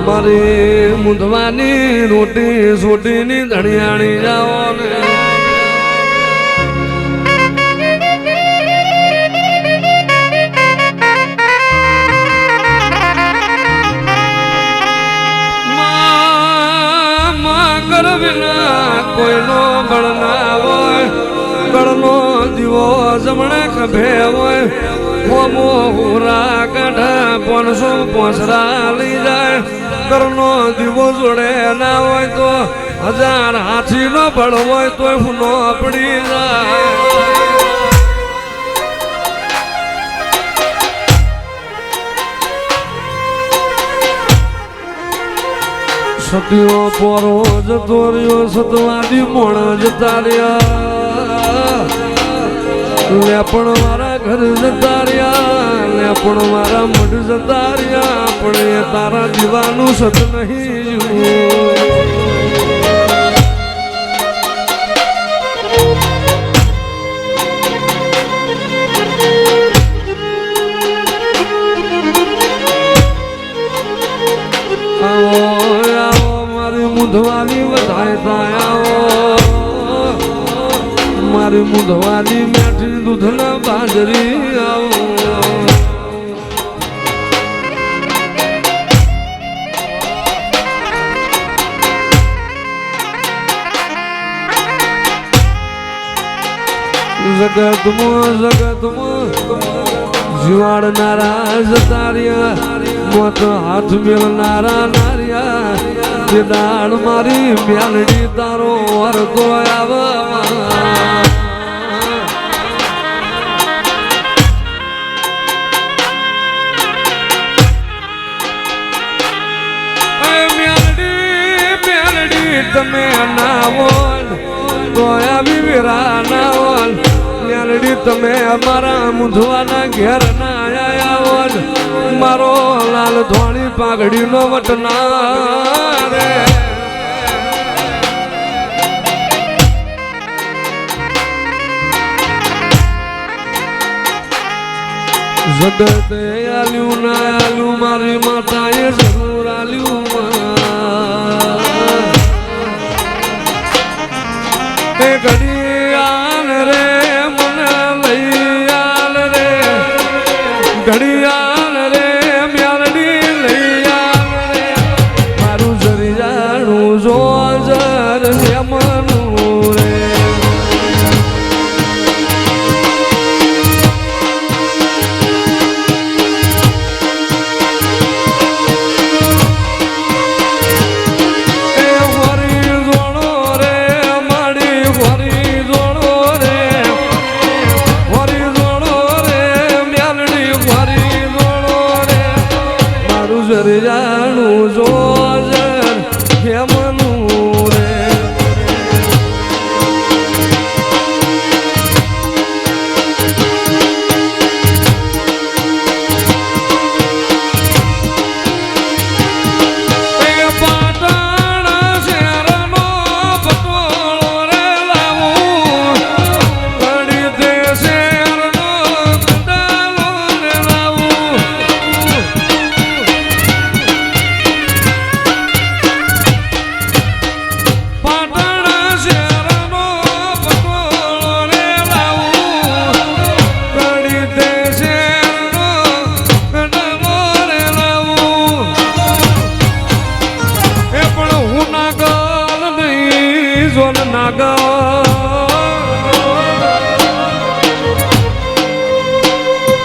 મારી મુંધવાની રોટી સોટીની ધણિયાણી જાઓ ને કોઈનો બળ ના હોય ગળનો દીવો જમણે ખભે હોય હોમો હુરા કાઢા 500 પોસરા લઈ જાય ઘરનો દીવો જોડે ના હોય તો 1000 હાથીનો બળ હોય તો હુનો પડી જાય સતીઓ પોરો જતો રહ્યો સતવાદી મોણ જતા રહ્યા લે પણ મારા ઘર જતા રહ્યા લે પણ મારા મઢ જતા રહ્યા પણ એ તારા દીવાનું સત નહીં મુંધવાની વધાય આવો મારી મુંધવાની મેઠી દૂધના બાજરી આવો જગતમાં જીવાડનારા જતાર્યા મોત હાથ મેળનારા નાર્યા દાડ મારી મ્યાલડી તારો વરતો આવવા મ્યાલડી તમે નાવો તો આવી વીરા નાવો મ્યાલડી તમે અમારા મુંધવાના ઘેર ના આયા મારો લાલ ધોળી પાઘડી નો વટના રે જગતે આલ્યું ના આલ્યું મારી માતાએ જરૂર આલ્યું એ ઘડી આલ રે મને લઈ આલ રે ઘડી આલ રે મ્યાલડી લઈ આલ રે મારું જરિયાણું જો જર હેમનું રે જાણું જો હેમનું રે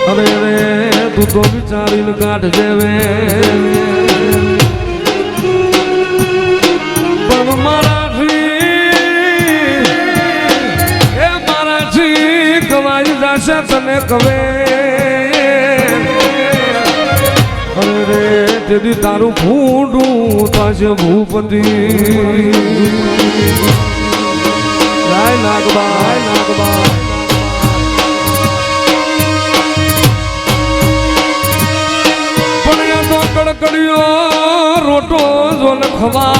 અરે રે તું તો વિચારીને કાઢજે વે પણ મારાથી કવાઈ જશે તને કવે અરે રે તેથી તારું ફૂંડું થશે ભૂપતિ નાગબા કડકડિયો રોટો જો લખવા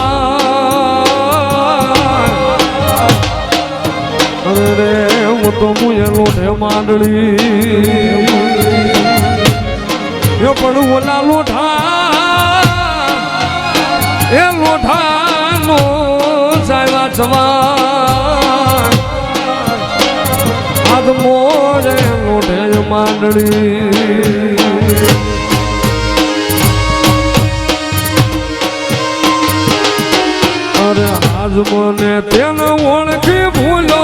અરે રે હું તો મુએ લોઢે માંડળી એ પણ ઓલા લોઢા માંડણી અરે આજ મને તેને ઓળખી ભૂલો